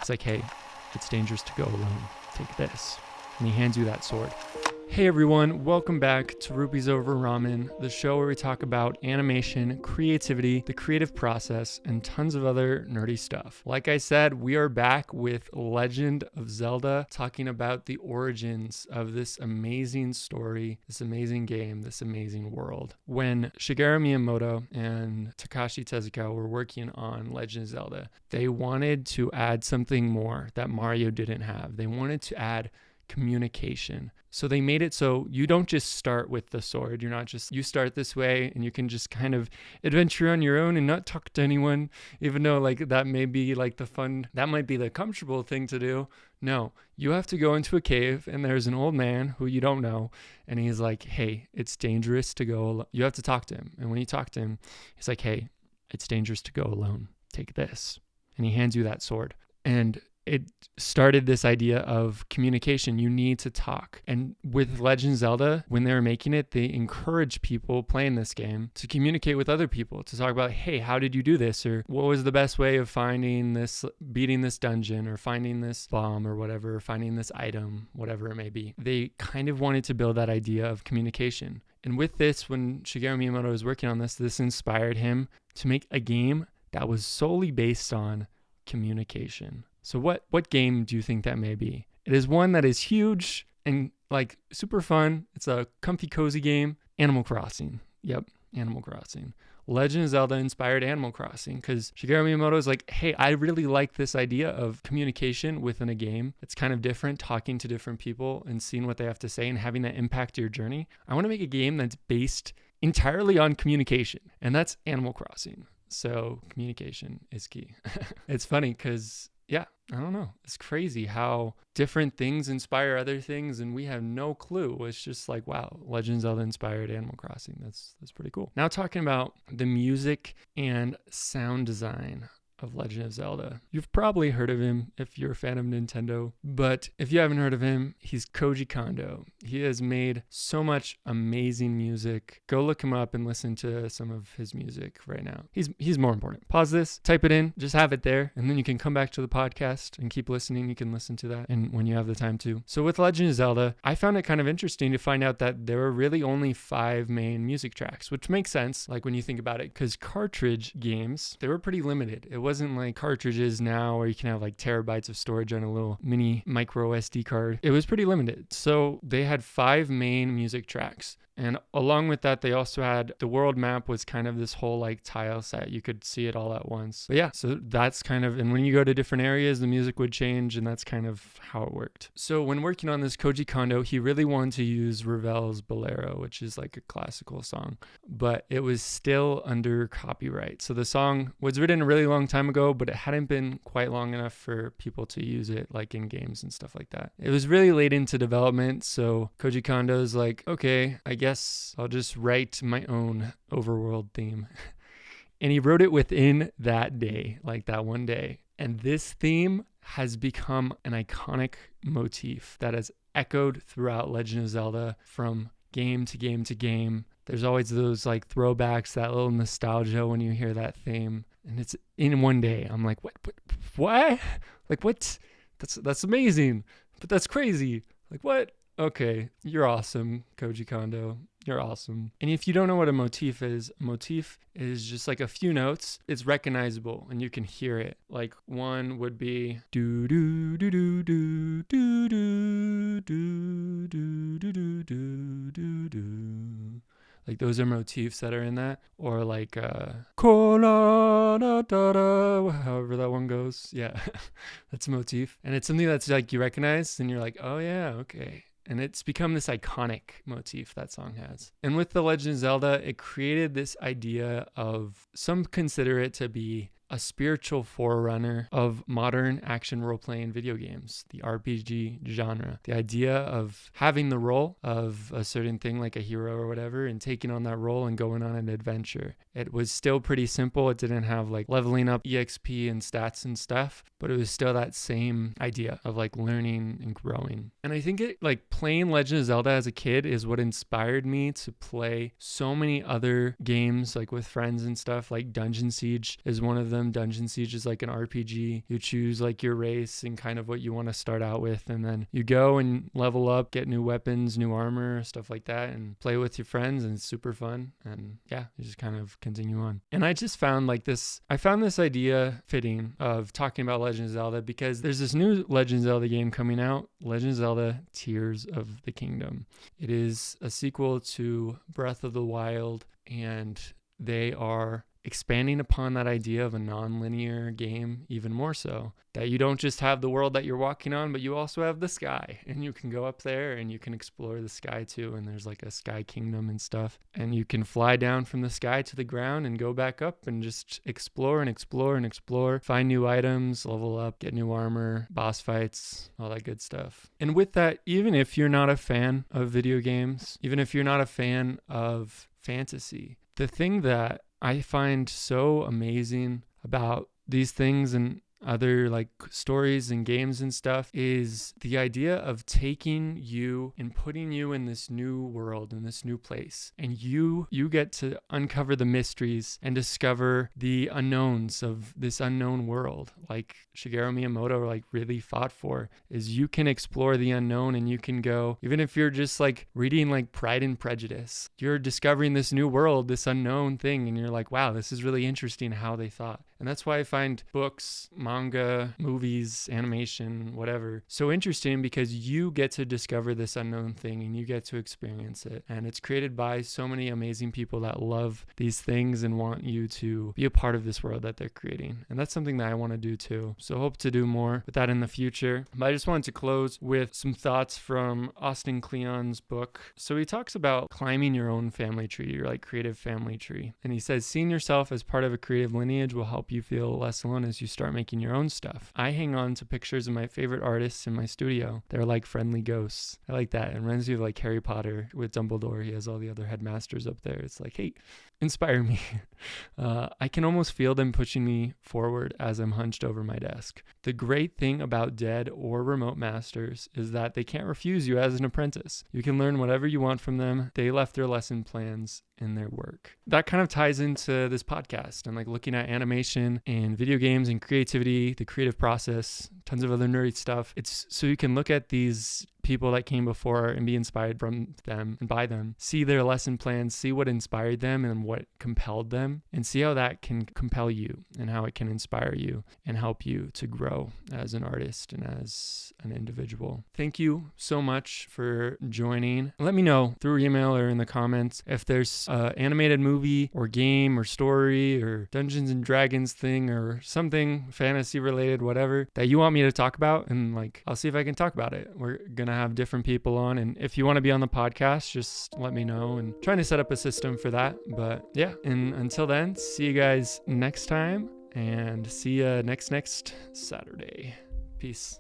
It's like, hey, it's dangerous to go alone. Take this. And he hands you that sword. Hey everyone, welcome back to Rupees Over Ramen, the show where we talk about animation, creativity, the creative process, and tons of other nerdy stuff. Like I said, we are back with Legend of Zelda, talking about the origins of this amazing story, this amazing game, this amazing world. When Shigeru Miyamoto and Takashi Tezuka were working on Legend of Zelda, they wanted to add something more that Mario didn't have. They wanted to add communication. So they made it so you don't just start with the sword. You're not just, you start this way and you can just kind of adventure on your own and not talk to anyone, even though like that may be like the fun, that might be the comfortable thing to do. No, you have to go into a cave and there's an old man who you don't know. And he's like, hey, it's dangerous to go alone. You have to talk to him. And when you talk to him, he's like, hey, it's dangerous to go alone. Take this. And he hands you that sword. And it started this idea of communication. You need to talk. And with Legend of Zelda, when they were making it, they encourage people playing this game to communicate with other people, to talk about, hey, how did you do this? Or what was the best way of finding this, beating this dungeon, or finding this bomb, or whatever, or finding this item, whatever it may be. They kind of wanted to build that idea of communication. And with this, when Shigeru Miyamoto was working on this inspired him to make a game that was solely based on communication. So what game do you think that may be? It is one that is huge and like super fun. It's a comfy, cozy game. Animal Crossing. Yep, Animal Crossing. Legend of Zelda inspired Animal Crossing because Shigeru Miyamoto is like, hey, I really like this idea of communication within a game. It's kind of different, talking to different people and seeing what they have to say and having that impact your journey. I want to make a game that's based entirely on communication, and that's Animal Crossing. So communication is key. It's funny because yeah, I don't know. It's crazy how different things inspire other things and we have no clue. It's just like, wow, Legend of Zelda inspired Animal Crossing. That's pretty cool. Now talking about the music and sound design of Legend of Zelda. You've probably heard of him if you're a fan of Nintendo, but if you haven't heard of him, he's Koji Kondo. He has made so much amazing music. Go look him up and listen to some of his music right now. He's more important. Pause this, type it in, just have it there, and then you can come back to the podcast and keep listening. You can listen to that and when you have the time to. So with Legend of Zelda, I found it kind of interesting to find out that there were really only 5 main music tracks, which makes sense, like when you think about it, because cartridge games, they were pretty limited. It wasn't like cartridges now where you can have like terabytes of storage on a little mini micro SD card. It was pretty limited. So they had 5 main music tracks. And along with that, they also had the world map was kind of this whole like tile set. You could see it all at once. But yeah, so that's kind of, and when you go to different areas, the music would change, and that's kind of how it worked. So when working on this, Koji Kondo, he really wanted to use Ravel's Bolero, which is like a classical song, but it was still under copyright. So the song was written a really long time ago, but it hadn't been quite long enough for people to use it like in games and stuff like that. It was really late into development. So Koji Kondo's like, okay, I guess I'll just write my own overworld theme. And he wrote it within that day, like that one day. And this theme has become an iconic motif that has echoed throughout Legend of Zelda from game to game to game. There's always those like throwbacks, that little nostalgia when you hear that theme. And it's in one day. I'm like, what? Like, what? That's amazing. But that's crazy. Like, what? Okay, you're awesome, Koji Kondo. You're awesome. And if you don't know what a motif is just like a few notes. It's recognizable and you can hear it. Like one would be do do do do do do do do do do do do do. Like those are motifs that are in that. Or like Kola da da da, however that one goes. Yeah, that's a motif. And it's something that's like you recognize and you're like, oh yeah, okay. And it's become this iconic motif that song has. And with The Legend of Zelda, it created this idea of, some consider it to be a spiritual forerunner of modern action role-playing video games, the RPG genre. The idea of having the role of a certain thing like a hero or whatever and taking on that role and going on an adventure. It was still pretty simple. It didn't have like leveling up EXP and stats and stuff, but it was still that same idea of like learning and growing. And I think it like playing Legend of Zelda as a kid is what inspired me to play so many other games like with friends and stuff. Like Dungeon Siege is one of them. Dungeon Siege is like an RPG. You choose like your race and kind of what you want to start out with, and then you go and level up, get new weapons, new armor, stuff like that, and play with your friends, and it's super fun. And yeah, you just kind of continue on. And I just found like I found this idea fitting of talking about Legend of Zelda because there's this new Legend of Zelda game coming out, Legend of Zelda Tears of the Kingdom. It is a sequel to Breath of the Wild, and they are expanding upon that idea of a non-linear game even more so. That you don't just have the world that you're walking on, but you also have the sky, and you can go up there and you can explore the sky too. And there's like a sky kingdom and stuff, and you can fly down from the sky to the ground and go back up and just explore and explore and explore, find new items, level up, get new armor, boss fights, all that good stuff. And with that, even if you're not a fan of video games, even if you're not a fan of fantasy, the thing that I find so amazing about these things and other like stories and games and stuff is the idea of taking you and putting you in this new world, in this new place, and you get to uncover the mysteries and discover the unknowns of this unknown world. Like Shigeru Miyamoto like really fought for is you can explore the unknown, and you can go, even if you're just like reading like Pride and Prejudice, you're discovering this new world, this unknown thing, and you're like, wow, this is really interesting how they thought. And that's why I find books, manga, movies, animation, whatever, so interesting, because you get to discover this unknown thing and you get to experience it. And it's created by so many amazing people that love these things and want you to be a part of this world that they're creating. And that's something that I want to do too. So hope to do more with that in the future. But I just wanted to close with some thoughts from Austin Kleon's book. So he talks about climbing your own family tree, your like creative family tree. And he says, seeing yourself as part of a creative lineage will help you feel less alone as you start making your own stuff. I hang on to pictures of my favorite artists in my studio. They're like friendly ghosts. I like that. It reminds me of like Harry Potter with Dumbledore. He has all the other headmasters up there. It's like, hey, inspire me. I can almost feel them pushing me forward as I'm hunched over my desk. The great thing about dead or remote masters is that they can't refuse you as an apprentice. You can learn whatever you want from them. They left their lesson plans in their work. That kind of ties into this podcast and like looking at animation and video games and creativity, the creative process, tons of other nerdy stuff. It's so you can look at these people that came before and be inspired from them and by them, see their lesson plans, see what inspired them and what compelled them, and see how that can compel you and how it can inspire you and help you to grow as an artist and as an individual. Thank you so much for joining. Let me know through email or in the comments if there's an animated movie or game or story or Dungeons and Dragons thing or something fantasy related, whatever, that you want me to talk about, and like I'll see if I can talk about it. We're gonna have different people on, and if you want to be on the podcast, just let me know, and trying to set up a system for that. But yeah, and until then, see you guys next time, and see you next Saturday. Peace.